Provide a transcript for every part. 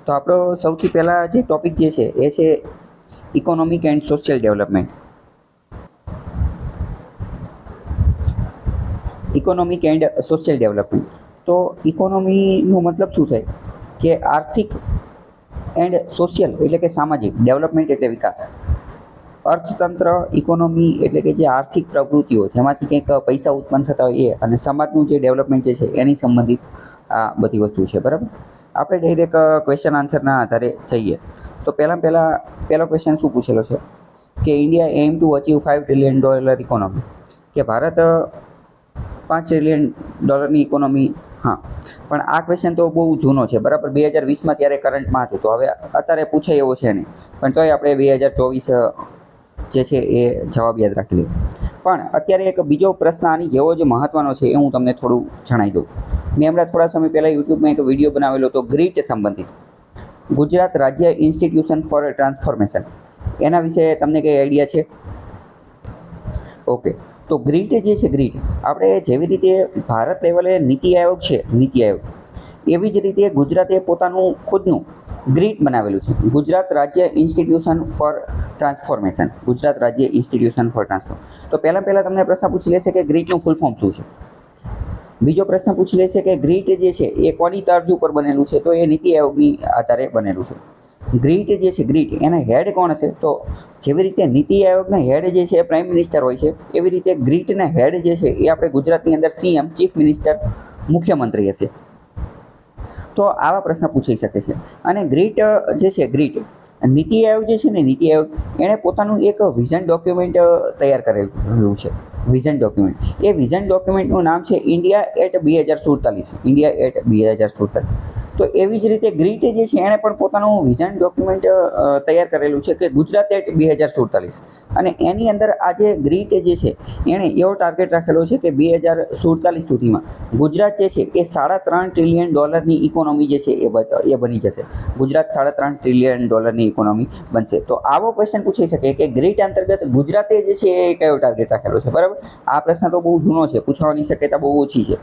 તો આપણો સૌથી પહેલાં જે ટોપિક જે છે એ છે economic and social development. Economic and social development. તો ઇકોનોમીનો મતલબ શું થાય કે આર્થિક એન્ડ સોશિયલ એટલે કે સામાજિક, ડેવલપમેન્ટ એટલે વિકાસ. અર્થતંત્ર, ઇકોનોમી એટલે કે જે આર્થિક પ્રવૃત્તિઓ જેમાંથી કંઈક પૈસા ઉત્પન્ન થતા હોય એ, અને સમાજનું જે ડેવલપમેન્ટ જે છે એની સંબંધિત આ બધી વસ્તુ છે. બરાબર. આપણે ડાયરેક્ટ ક્વેશ્ચન આન્સરના આધારે જઈએ તો પહેલો ક્વેશ્ચન શું પૂછેલો છે કે India aim to achieve $5 trillion economy, કે ભારત $5 ટ્રિલિયન ઇકોનોમી. હા, પણ આ ક્વેશ્ચન તો બહુ જૂનો છે. બરાબર. 2020માં ત્યારે કરંટમાં હતું, તો હવે અત્યારે પૂછાય એવો છે નહીં, પણ તોય આપણે 2024 જે છે એ જવાબ યાદ રાખી લઈએ. પણ અત્યારે એક બીજો પ્રશ્ન આની જેવો જ મહત્વનો છે એ હું તમને થોડું જણાવી દઉં. મેં હમણાં થોડા સમય પહેલાં યુટ્યુબમાં એક વિડીયો બનાવેલો હતો ગ્રીટ સંબંધિત, ગુજરાત રાજ્ય ઇન્સ્ટિટ્યુશન ફોર ટ્રાન્સફોર્મેશન. એના વિશે તમને કંઈ આઈડિયા છે? ઓકે. તો ગ્રીટ જે છે, ગ્રીટ આપણે જેવી રીતે ભારત લેવલે નીતિ આયોગ છે, નીતિ આયોગ, એવી જ રીતે ગુજરાતે પોતાનું ખુદનું ગ્રીટ બનાવેલું છે, ગુજરાત રાજ્ય ઇન્સ્ટિટ્યુશન ફોર ટ્રાન્સફોર્મેશન. ગુજરાત રાજ્ય ઇન્સ્ટિટ્યુશન ફોર ટ્રાન્સફોર્મ. તો પહેલાં તમને પ્રશ્ન પૂછી લેશે કે ગ્રીટનું ફૂલ ફોર્મ શું છે. બીજો પ્રશ્ન પૂછી લેશે કે ગ્રીટ જે છે એ કોની તર્જ ઉપર બનેલું છે, તો એ નીતિ આયોગની આધારે બનેલું છે. ગ્રીટ જે છે, ગ્રીટ એના હેડ કોણ હશે? તો જેવી રીતે નીતિ આયોગના હેડ જે છે એ પ્રાઇમ મિનિસ્ટર હોય છે, એવી રીતે ગ્રીટના હેડ જે છે એ આપણે ગુજરાતની અંદર સીએમ, ચીફ મિનિસ્ટર, મુખ્યમંત્રી હશે. તો આવા પ્રશ્ન પૂછાઈ શકે છે. અને ગ્રીટ જે છે, ગ્રીટ નીતિ આયોગ જે છે ને, નીતિ આયોગ એણે પોતાનું એક વિઝન ડોક્યુમેન્ટ તૈયાર કરેલું છે. Vision document. એ વિઝન ડોક્યુમેન્ટનું નામ છે ઇન્ડિયા એટ 2047. India at 2047. તો એવી જ રીતે ગ્રીટ જે છે એણે પણ પોતાનું વિઝન ડોક્યુમેન્ટ તૈયાર કરેલું છે કે ગુજરાત એટ 2047. અને એની અંદર આ જે ગ્રીટ જે છે એણે એવો ટાર્ગેટ રાખેલો છે કે 2047 સુધીમાં ગુજરાત જે છે એ $3.5 ટ્રિલિયન ઇકોનોમી જે છે એ બની જશે. ગુજરાત $3.5 ટ્રિલિયન ઇકોનોમી બનશે. તો આવો ક્વેશ્ચન પૂછાઈ શકે કે ગ્રીટ અંતર્ગત ગુજરાતે જે છે એ કયો ટાર્ગેટ રાખેલો છે. બરાબર. આ પ્રશ્ન તો બહુ જૂનો છે, પૂછવાની શક્યતા બહુ ઓછી છે.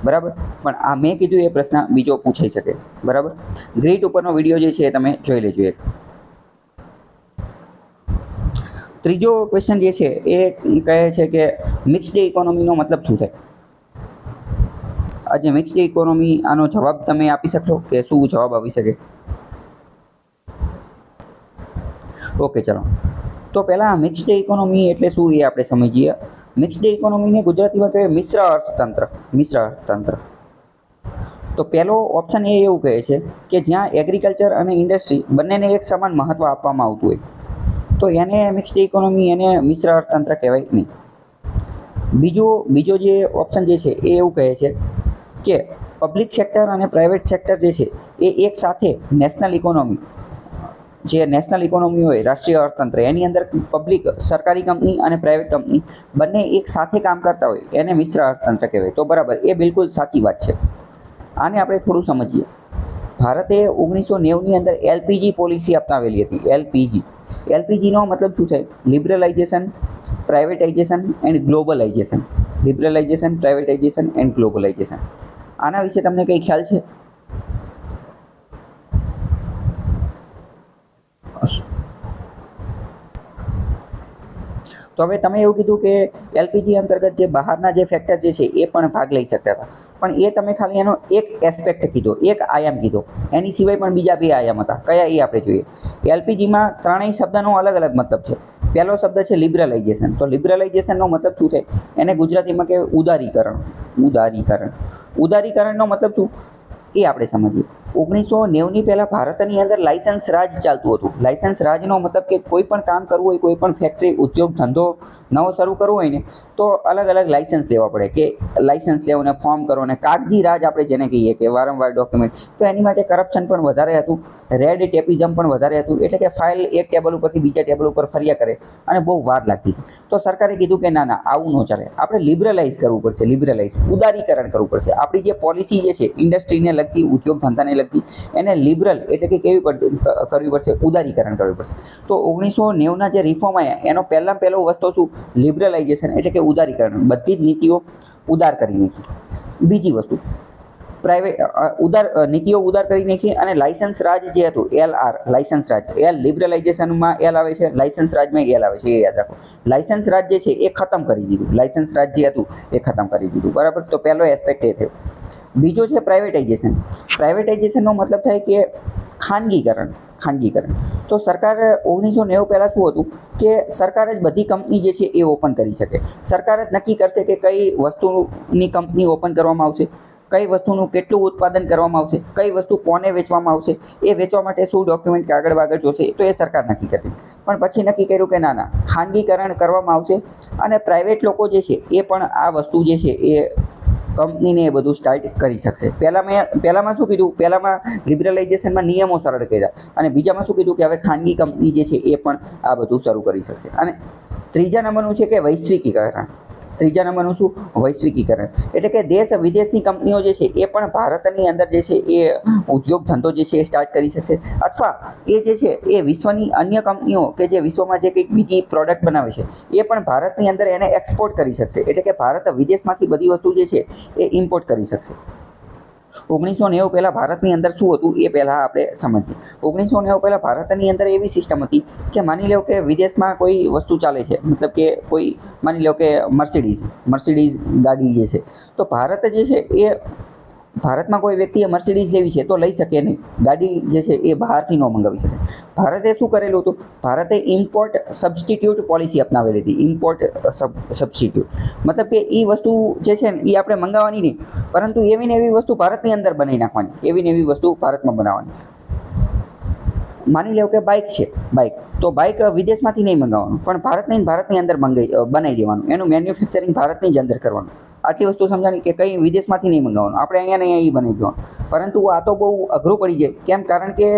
બરાબર. પણ આ મેં કીધું એ પ્રશ્ન બીજો પૂછાઈ શકે. બરાબર. ગ્રીટ ઉપરનો વિડીયો જે છે એ તમે જોઈ લેજો એક. ત્રીજો ક્વેશ્ચન જે છે એ કહે છે કે મિક્સ્ડ ઇકોનોમીનો મતલબ શું થાય? આ જે મિક્સ્ડ ઇકોનોમી, આનો જવાબ તમે આપી શકશો કે શું જવાબ આવી શકે? ઓકે, ચલો. તો પહેલાં મિક્સ્ડ ઇકોનોમી એટલે શું એ આપણે સમજીએ. મિક્સ્ડ ઇકોનોમીને ગુજરાતીમાં કહેવાય મિશ્ર અર્થતંત્ર. મિશ્ર અર્થતંત્ર. તો પહેલો ઓપ્શન એ એવું કહે છે કે જ્યાં એગ્રીકલ્ચર અને ઇન્ડસ્ટ્રી બંનેને એક સમાન મહત્ત્વ આપવામાં આવતું હોય, તો એને મિક્સ્ડ ઇકોનોમી, એને મિશ્ર અર્થતંત્ર કહેવાય નહીં. બીજો જે ઓપ્શન જે છે એ એવું કહે છે કે પબ્લિક સેક્ટર અને પ્રાઇવેટ સેક્ટર જે છે એ એક સાથે નેશનલ ઇકોનોમી, જે નેશનલ ઇકોનોમી હોય, રાષ્ટ્રીય અર્થતંત્ર, એની અંદર પબ્લિક, સરકારી કંપની અને પ્રાઇવેટ કંપની બંને એક સાથે કામ કરતા હોય, એને મિશ્ર અર્થતંત્ર કહેવાય. તો બરાબર, એ બિલકુલ સાચી વાત છે. આને આપણે થોડું સમજીએ. ભારતે 1990ની અંદર એલપીજી પોલિસી અપનાવેલી હતી. એલપીજીનો મતલબ શું થાય? Liberalisation, privatisation and globalisation. Liberalisation, privatisation and globalisation. આના વિશે તમને કંઈ ખ્યાલ છે? તો હવે તમે એવું કીધું કે એલપીજી અંતર્ગત જે બહારના જે ફેક્ટર જે છે એ પણ ભાગ લઈ શકતા હતા, પણ એ તમે ખાલી એનો એક એસ્પેક્ટ કીધો, એક આયામ કીધો. એની સિવાય પણ બીજા 2 આયામ હતા. કયા એ આપણે જોઈએ. એલપીજીમાં ત્રણેય શબ્દનો અલગ અલગ મતલબ છે. પહેલો શબ્દ છે લિબરલાઇઝેશન. તો લિબરલાઇઝેશનનો મતલબ શું થાય? એને ગુજરાતીમાં કહેવાય ઉદારીકરણ. ઉદારીકરણનો મતલબ શું એ આપણે સમજીએ. 1990ની પહેલાં ભારતની અંદર લાયસન્સ રાજ ચાલતું હતું. લાયસન્સ રાજનો મતલબ કે કોઈ પણ કામ કરવું હોય, કોઈ પણ ફેક્ટરી, ઉદ્યોગ, ધંધો નવો શરૂ કરવો હોય ને, તો અલગ અલગ લાયસન્સ લેવા પડે. કે લાયસન્સ લેવો ને ફોર્મ કરો ને, કાગજી રાજ આપણે જેને કહીએ કે વારંવાર ડોક્યુમેન્ટ. તો એની માટે કરપ્શન પણ વધારે હતું, રેડ ટેપિઝમ પણ વધારે હતું. એટલે કે ફાઇલ એક ટેબલ ઉપરથી બીજા ટેબલ ઉપર ફર્યા કરે અને બહુ વાર લાગતી હતી. તો સરકારે કીધું કે ના, આવું ન ચાલે, આપણે લિબરલાઇઝ કરવું પડશે. ઉદારીકરણ કરવું પડશે. આપણી જે પોલિસી જે છે ઇન્ડસ્ટ્રીને લગતી, ઉદ્યોગ ધંધાને લગતી, એને લિબરલ એટલે કે કરવી પડશે, ઉદારીકરણ કરવું પડશે. તો 1990ના જે રિફોર્મ આવ્યા એનો પહેલો વસ્તુ શું? લિબરલાઇઝેશન એટલે કે ઉદારીકરણ. બધી જ નીતિઓ ઉદાર કરી નાખી. બીજી વસ્તુ, નીતિઓ ઉદાર કરી નાખી અને લાયસન્સ રાજ જે હતું LR લાયસન્સ રાજ, લિબરલાઇઝેશનમાં એલ આવે છે, લાયસન્સ રાજમાં એલ આવે છે, એ યાદ રાખો. લાયસન્સ રાજ જે છે એ ખતમ કરી દીધું, લાયસન્સ રાજ જે હતું એ ખતમ કરી દીધું, બરાબર. તો પહેલો એસ્પેક્ટ એ થયો. બીજો છે પ્રાઇવેટાઇઝેશન. પ્રાઇવેટાઇઝેશનનો મતલબ થાય કે ખાનગીકરણ. તો સરકાર 1990 પહેલાં શું હતું કે સરકાર જ બધી કંપની જે છે એ ઓપન કરી શકે. સરકાર જ નક્કી કરશે કે કઈ વસ્તુની કંપની ઓપન કરવામાં આવશે, કઈ વસ્તુનું કેટલું ઉત્પાદન કરવામાં આવશે, કઈ વસ્તુ કોને વેચવામાં આવશે, એ વેચવા માટે શું ડોક્યુમેન્ટ કાગળ વાગળ જોશે, તો એ સરકાર નક્કી કરતી. પણ પછી નક્કી કર્યું કે ના, ખાનગીકરણ કરવામાં આવશે અને પ્રાઇવેટ લોકો જે છે એ પણ આ વસ્તુ જે છે એ કંપનીને એ બધું સ્ટાર્ટ કરી શકશે. પહેલામાં શું કીધું, પહેલામાં લિબરલાઇઝેશનમાં નિયમો સરળ કર્યા અને બીજામાં શું કીધું કે હવે ખાનગી કંપની જે છે એ પણ આ બધું શરૂ કરી શકશે. અને ત્રીજા નંબરનું છે કે વૈશ્વિકીકરણ. ત્રીજા નંબરનું શું? વૈશ્વિકીકરણ. એટલે કે દેશ વિદેશની કંપનીઓ જે છે એ પણ ભારતની અંદર જે છે એ ઉદ્યોગ ધંધો જે છે એ સ્ટાર્ટ કરી શકશે, અથવા એ જે છે એ વિશ્વની અન્ય કંપનીઓ કે જે વિશ્વમાં જે કંઈક બીજી પ્રોડક્ટ બનાવે છે એ પણ ભારતની અંદર એને એક્સપોર્ટ કરી શકશે. એટલે કે ભારત વિદેશમાંથી બધી વસ્તુ જે છે એ ઇમ્પોર્ટ કરી શકશે. 1990 પહેલાં ભારતની અંદર શું હતું એ પહેલાં આપણે સમજીએ. 1990 પહેલાં ભારતની અંદર એવી સિસ્ટમ હતી કે માની લો કે વિદેશમાં કોઈ વસ્તુ ચાલે છે, મતલબ કે કોઈ માની લો કે મર્સિડીઝ ગાડી જે છે, તો ભારત જે છે એ ભારતમાં કોઈ વ્યક્તિએ મર્સિડીઝ લેવી છે તો લઈ શકે નહીં, ગાડી જે છે એ બહારથી ન મંગાવી શકે. ભારતે શું કરેલું હતું, ભારતે ઇમ્પોર્ટ સબસ્ટિટ્યૂટ પોલિસી અપનાવેલી હતી. ઇમ્પોર્ટ સબસ્ટિટ્યૂટ મતલબ કે એ વસ્તુ જે છે ને એ આપણે મંગાવવાની નહીં, પરંતુ એવી ને એવી વસ્તુ ભારતની અંદર બનાવી નાખવાની, એવી ને એવી વસ્તુ ભારતમાં બનાવવાની. માની લો કે બાઇક છે, તો બાઇક વિદેશમાંથી નહીં મંગાવવાનું, પણ ભારતની અંદર બનાવી દેવાનું, એનું મેન્યુફેક્ચરિંગ ભારતની જ અંદર કરવાનું. આટલી વસ્તુ સમજાણી કે કંઈ વિદેશમાંથી નહીં મંગાવવાનું, આપણે અહીંયા ને અહીંયા બનાવી દેવાનું. પરંતુ આ તો બહુ અઘરું પડી જાય. કેમ? કારણ કે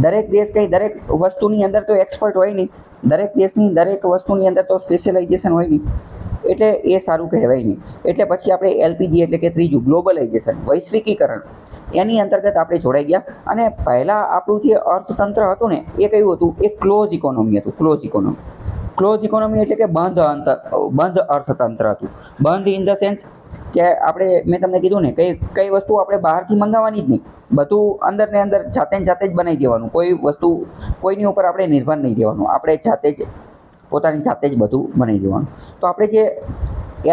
દરેક દેશ દરેક વસ્તુની અંદર તો એક્સપર્ટ હોય નહીં, દરેક દેશની દરેક વસ્તુની અંદર તો સ્પેશિયલાઇઝેશન હોય નહીં, એટલે એ સારું કહેવાય નહીં. એટલે પછી આપણે LPG એટલે કે ત્રીજું ગ્લોબલાઇઝેશન, વૈશ્વિકીકરણ, એની અંતર્ગત આપણે જોડાઈ ગયા. અને પહેલાં આપણું જે અર્થતંત્ર હતું ને એ કયું હતું, એ ક્લોઝ ઇકોનોમી હતું. ક્લોઝ ઇકોનોમી એટલે કે બંધ અર્થતંત્ર હતું. બંધ ઇન ધ સેન્સ કે મેં તમને કીધું ને કઈ વસ્તુ આપણે બહારથી મંગાવવાની જ નહીં, બધું અંદર ને અંદર જાતે જ બનાવી દેવાનું. કોઈ વસ્તુ કોઈની ઉપર આપણે નિર્ભર નહીં રહેવાનું, આપણે પોતાની જાતે જ બધું બનાવી દેવાનું. તો આપણે જે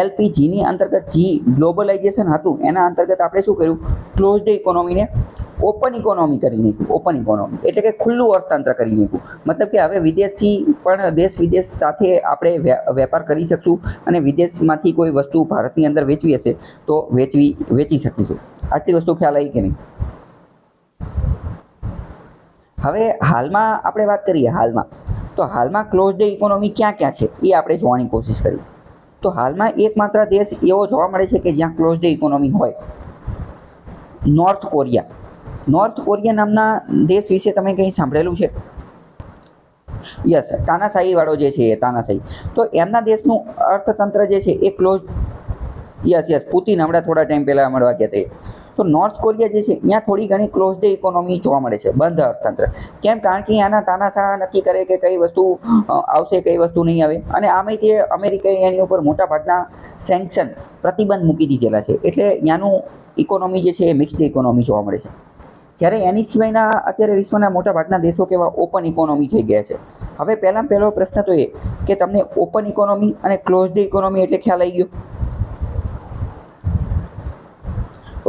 LPGની અંતર્ગત ગ્લોબલાઇઝેશન હતું એના અંતર્ગત આપણે શું કર્યું, ક્લોઝડ ઇકોનોમીને ઓપન ઇકોનોમી કરી નાખ્યું. ઓપન ઇકોનોમી એટલે કે ખુલ્લું અર્થતંત્ર કરી નાખ્યું. મતલબ કે હવે વિદેશથી પણ દેશ વિદેશ સાથે આપણે વેપાર કરી શકશું અને વિદેશમાંથી કોઈ વસ્તુ ભારતની અંદર વેચવી હશે તો વેચી શકીશું. આટલી વસ્તુ ખ્યાલ આવી કે નહીં? હવે હાલમાં આપણે વાત કરીએ હાલમાં ક્લોઝડ ઇકોનોમી ક્યાં છે એ આપણે જોવાની કોશિશ કરી. તો હાલમાં એકમાત્ર દેશ એવો જોવા મળે છે કે જ્યાં ક્લોઝડ ઇકોનોમી હોય, નોર્થ કોરિયા નામના દેશ વિશે તમે કંઈ સાંભળેલું છે? યસ, તાનાશાહીવાળો જે છે એ તાનાશાહી. તો એમના દેશનું અર્થતંત્ર જે છે એ ક્લોઝ, યસ, પુતિન હમણાં થોડા ટાઈમ પહેલાં મળવા ગયા તે. તો નોર્થ કોરિયા જે છે ત્યાં થોડી ઘણી ક્લોઝડ ઇકોનોમી જોવા મળે છે, બંધ અર્થતંત્ર. કેમ? કારણ કે ત્યાંના તાનાશાહ નક્કી કરે કે કઈ વસ્તુ આવશે, કઈ વસ્તુ નહીં આવે. અને આમે તે અમેરિકાએ એની ઉપર મોટાભાગના સેન્કશન, પ્રતિબંધ મૂકી દીધેલા છે. એટલે ત્યાંનું ઇકોનોમી જે છે એ મિક્સ્ડ ઇકોનોમી જોવા મળે છે. જ્યારે એની સિવાયના અત્યારે વિશ્વના મોટાભાગના દેશો કેવા ઓપન ઇકોનોમી થઈ ગયા છે. હવે પહેલો પ્રશ્ન તો એ કે તમને ઓપન ઇકોનોમી અને ક્લોઝડ ઇકોનોમી એટલે ખ્યાલ આવી ગયો?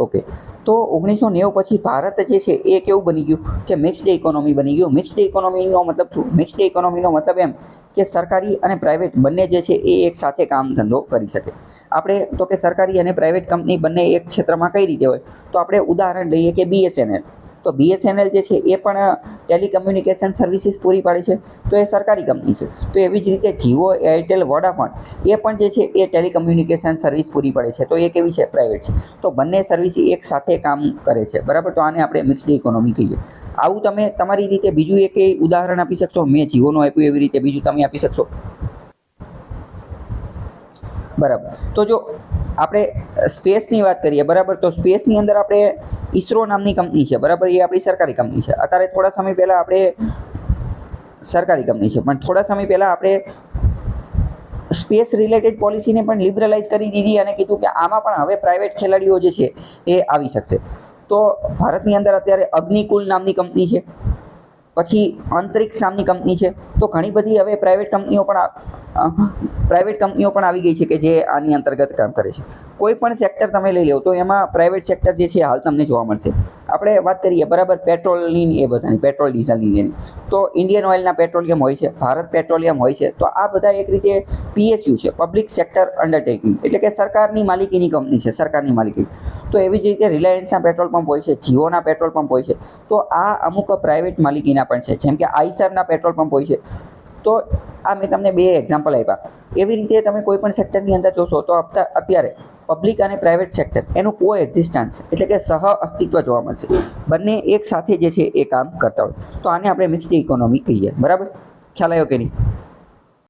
ઓકે. તો 1990 પછી ભારત જે છે એ કેવું બની ગયું કે મિક્સ્ડ ઇકોનોમી બની ગયું. મિક્સ્ડ ઇકોનોમીનો મતલબ શું? મિક્સ્ડ ઇકોનોમીનો મતલબ એમ કે સરકારી અને પ્રાઇવેટ બંને જે છે એ એક સાથે કામ ધંધો કરી શકે. આપણે તો કે સરકારી અને પ્રાઇવેટ કંપની બંને એક ક્ષેત્રમાં કઈ રીતે હોય, તો આપણે ઉદાહરણ લઈએ કે BSNL. તો BSNL જે છે એ પણ ટેલિકમ્યુનિકેશન સર્વિસીસ પૂરી પાડે છે, તો એ સરકારી કંપની છે. તો એવી જ રીતે જીઓ, એરટેલ, વોડાફોન એ પણ જે છે એ ટેલિકમ્યુનિકેશન સર્વિસ પૂરી પાડે છે, તો એ કેવી છે? પ્રાઇવેટ છે. તો બંને સર્વિસ એક સાથે કામ કરે છે, બરાબર. તો આને આપણે મિક્સ્ડ ઇકોનોમી કહીએ. આવું તમે તમારી રીતે બીજું એક ઉદાહરણ આપી શકશો? મેં જીઓનું આપ્યું એવી રીતે બીજું તમે આપી શકશો? બરાબર. તો જો આપણે સ્પેસની વાત કરીએ, બરાબર, તો સ્પેસની અંદર આપણે ISRO નામની કંપની છે, બરાબર, એ આપણી સરકારી કંપની છે. અત્યારે થોડા સમય પહેલાં આપણે સરકારી કંપની છે, પણ થોડા સમય પહેલાં આપણે સ્પેસ રિલેટેડ પોલિસીને પણ લિબરલાઇઝ કરી દીધી અને કીધું કે આમાં પણ હવે પ્રાઇવેટ ખેલાડીઓ જે છે એ આવી શકશે. તો ભારતની અંદર અત્યારે અગ્નિકુલ નામની કંપની છે, પછી અંતરિક્ષ નામની કંપની છે. તો ઘણી બધી હવે પ્રાઇવેટ કંપનીઓ પણ આવી ગઈ છે કે જે આની અંતર્ગત કામ કરે છે. કોઈ પણ સેક્ટર તમે લઈ લો તો એમાં પ્રાઇવેટ સેક્ટર જે છે હાલ તમને જોવા મળશે. આપણે વાત કરીએ બરાબર પેટ્રોલની, એ બધાની પેટ્રોલ ડીઝલની એની, તો ઇન્ડિયન ઓઇલના પેટ્રોલિયમ હોય છે, ભારત પેટ્રોલિયમ હોય છે. તો આ બધા એક રીતે PSU છે, પબ્લિક સેક્ટર અંડરટેકિંગ, એટલે કે સરકારની માલિકીની કંપની છે, સરકારની માલિકી. તો એવી જ રીતે રિલાયન્સના પેટ્રોલ પંપ હોય છે, જીઓના પેટ્રોલ પંપ હોય છે. તો આ અમુક પ્રાઇવેટ માલિકીના પણ છે, જેમ કે આઈસરના પેટ્રોલ પંપ હોય છે. તો આ મેં તમને 2 એક્ઝામ્પલ આપ્યા. એવી રીતે તમે કોઈ પણ સેક્ટરની અંદર જોશો તો અત્યારે પબ્લિક અને પ્રાઇવેટ સેક્ટર એનું કો એક્ઝિસ્ટન્સ એટલે કે સહ અસ્તિત્વ જોવા મળશે. બંને એક સાથે જે છે એ કામ કરતા હોય. તો આને આપણે મિક્સ્ડ ઇકોનોમી કહીએ. બરાબર, ખ્યાલ આવ્યો કે નહીં?